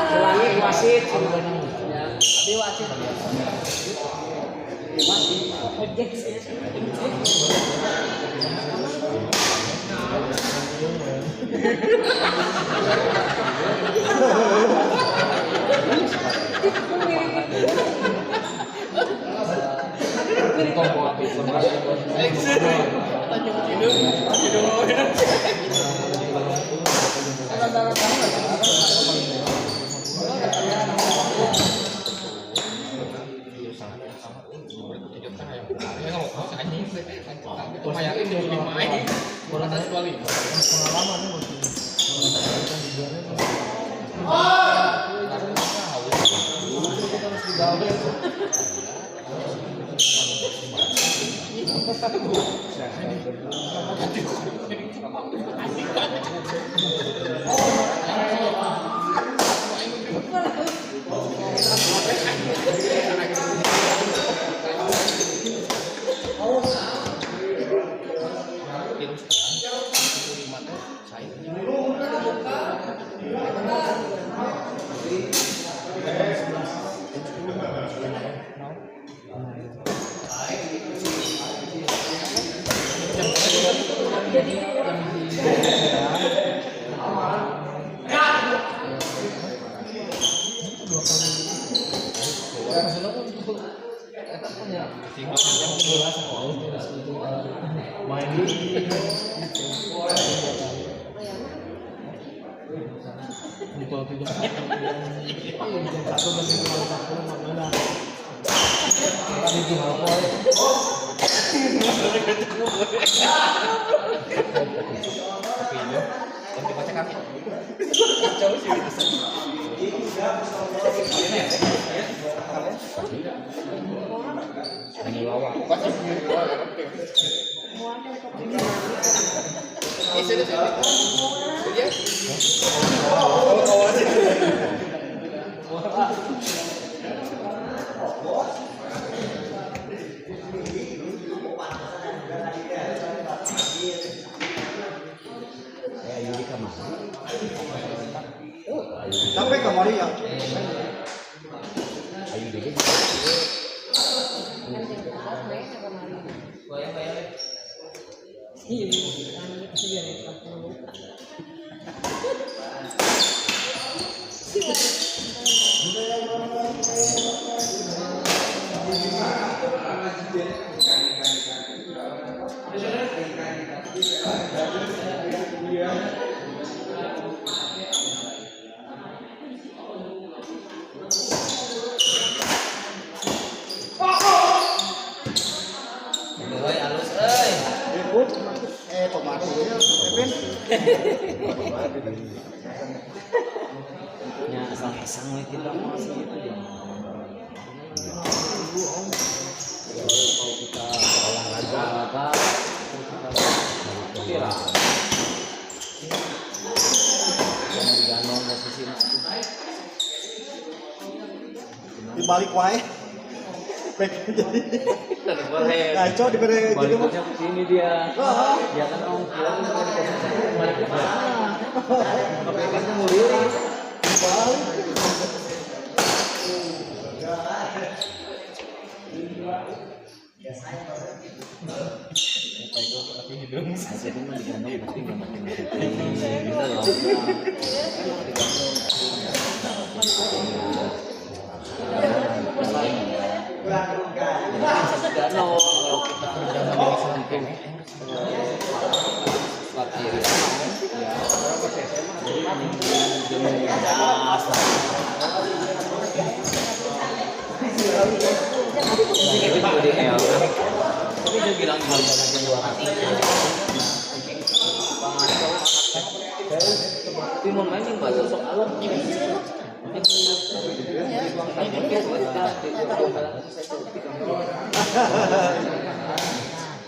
Selangit wasit di wasit sampai kemari ya. Ya asal-asal kita masih itu ya. Kalau kita olahraga apa kira ganong posisi Di balik wae. Baik jadi. Kacau diberi gitu mah. Sini dia. Dia kan ongkir balik ke mana? Pakai kan murid. Balik. Tapi hidung saja itu mah digantung pasti nggak makin bisa loh. Kalau kita berjalan samping selat kiri tapi dia bilang cuma jalan 2 kaki Tapi mau main yang bahasa sok alam.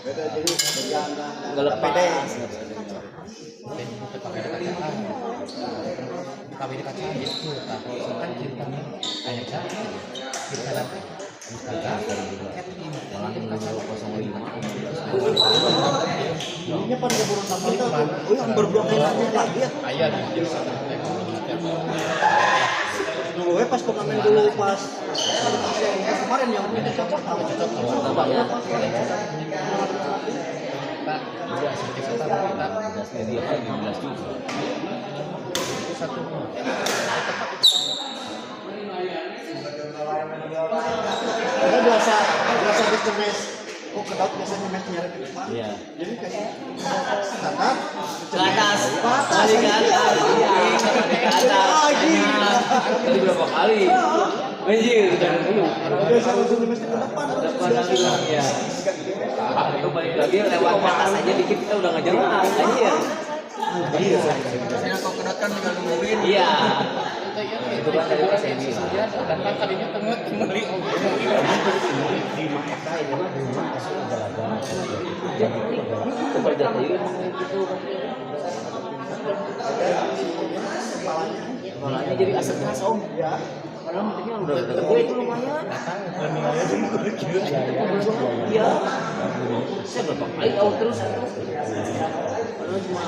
Beda jadi Enggak lepas. Kami di kaca gitu, tapi kan kita kayak kita nanti ini pada burung sama itu. Oh, yang berdua lagi ya. ayah di Dulu pas pengamen dulu pas kemarin yang ini cocok sama cocok Tambah ya. kita juga sedikit kita kita Dia kan 15 juga. satu ada biasa di mes. Oh, kedap biasanya mes nyari ke depan. Iya. Jadi kayak standar Ke atas. ke atas. Balik ke atas. Iya. Ke atas. Lagi. Tadi berapa kali? Anjir, jangan dulu. Biasa langsung di mes ke depan. Depan lagi lah, ya. Itu balik lagi lewat atas aja dikit kita udah ngejar anjir. biasanya kau kedot kan tinggal nungguin Iya. itu kan dari sini saja dan kan tadinya tengah kembali Kepalanya jadi asap keras om. Ya. Padahal mungkin udah gede itu lumayan. Iya. Saya berapa kali out terus. Padahal cuma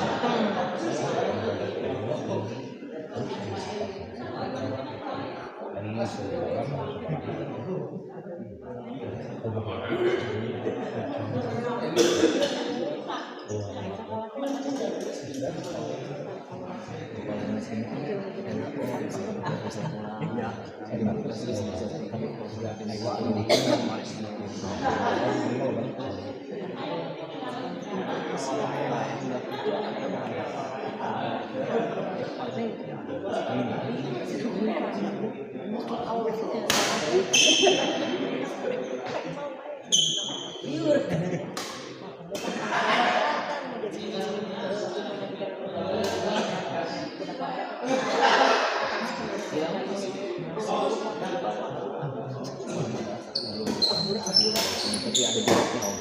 tapi ada jaraknya om.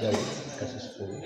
dari kasus 10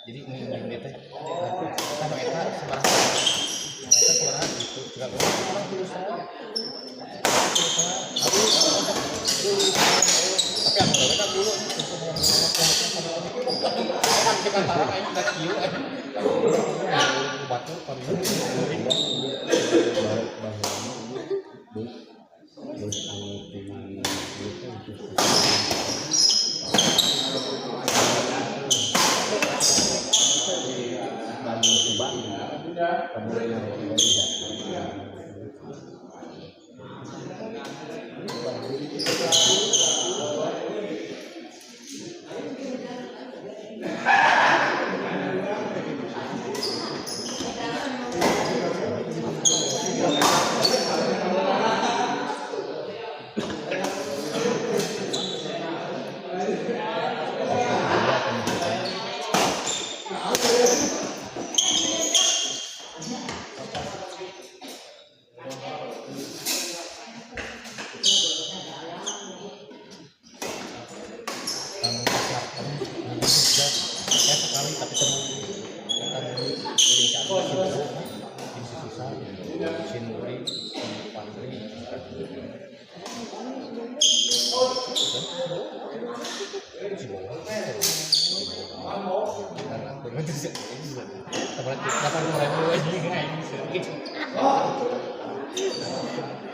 jadi ini teh sama eta sebarang gitu juga tapi aku mereka dulu kita tahu ini udah kieu batu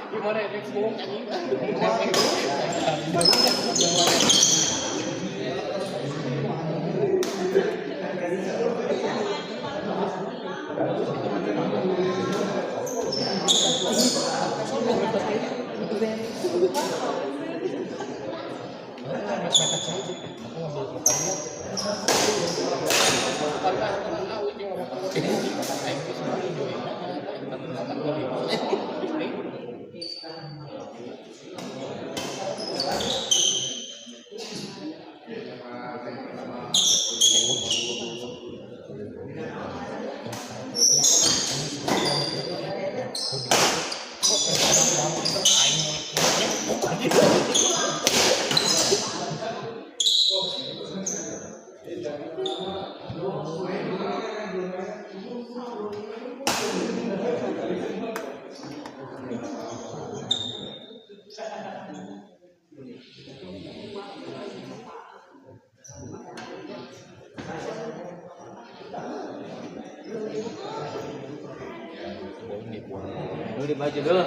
Gimana ya, Facebook anjing. Dulu di baju dulu.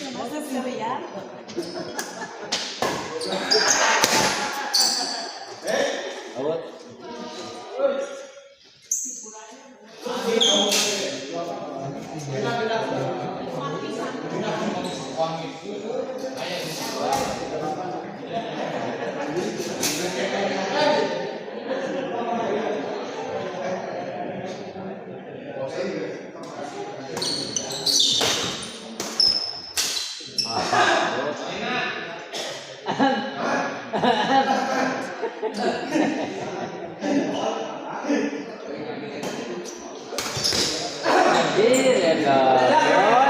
Masa sih ya? Anjir ya boy.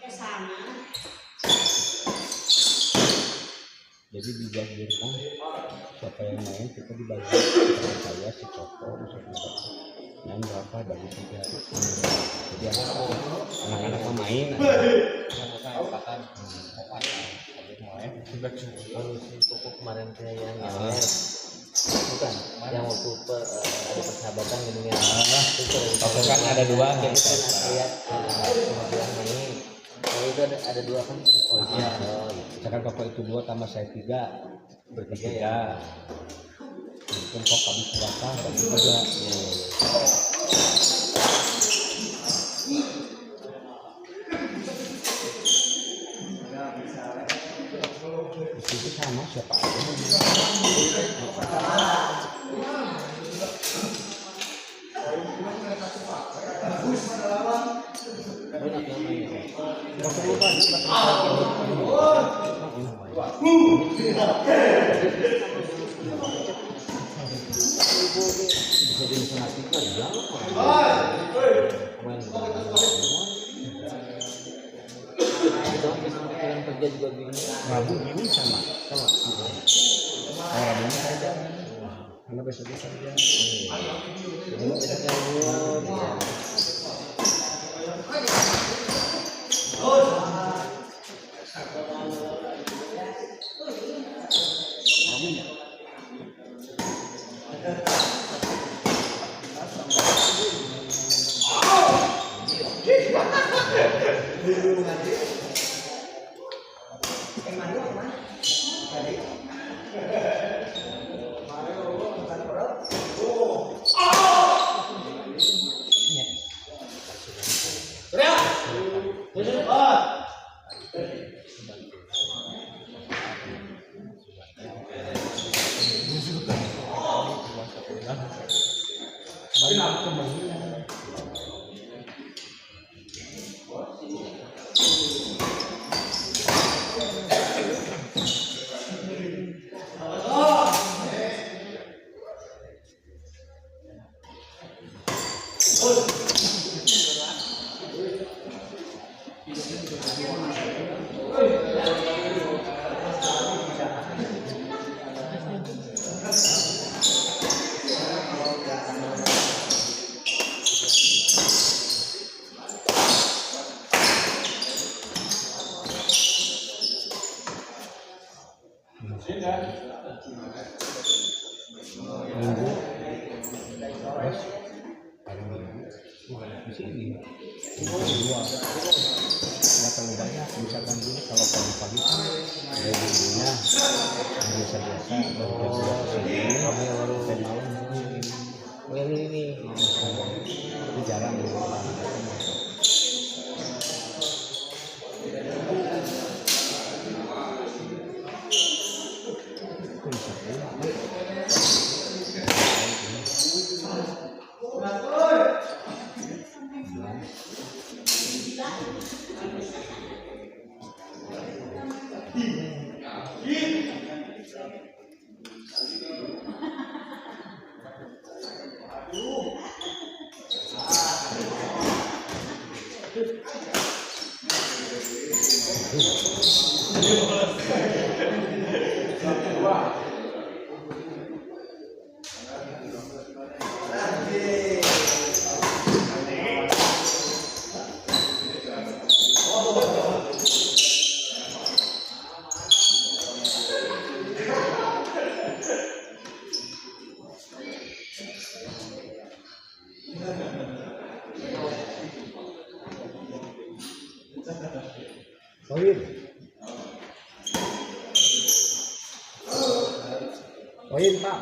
Islam Jadi dijanjikan siapa yang main kita dibagi sama saya si Koko dan berapa bagi 3. Jadi anak-anak main kalau si Koko kemarin kayak yang bukan yang waktu ada persahabatan gini ya Koko kan ada 2 kan lihat kemudian main kalau itu ada 2 kan oh iya misalkan Koko itu 2 tambah saya 3 bertiga ya mungkin Koko habis berapa bagi 3 itu sama siapa bisa diinformasikan ya kerja juga gini Rabu ini sama Rabu ini saja karena besoknya saja di sini dua ya kalau banyak misalkan gini kalau pagi-pagi kan dari dulunya biasa-biasa dari baru ke malam ini jarang Oin Pak.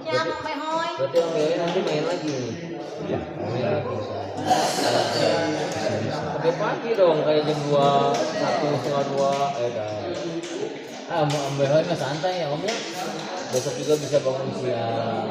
Chăm mày hôi Oke, nanti main lagi. Ya, Main lagi. bisa. Sampai pagi dong, kayak jam 2, 1, setengah 2, kan. Mau ambil mah santai ya om ya. Besok juga bisa bangun siang.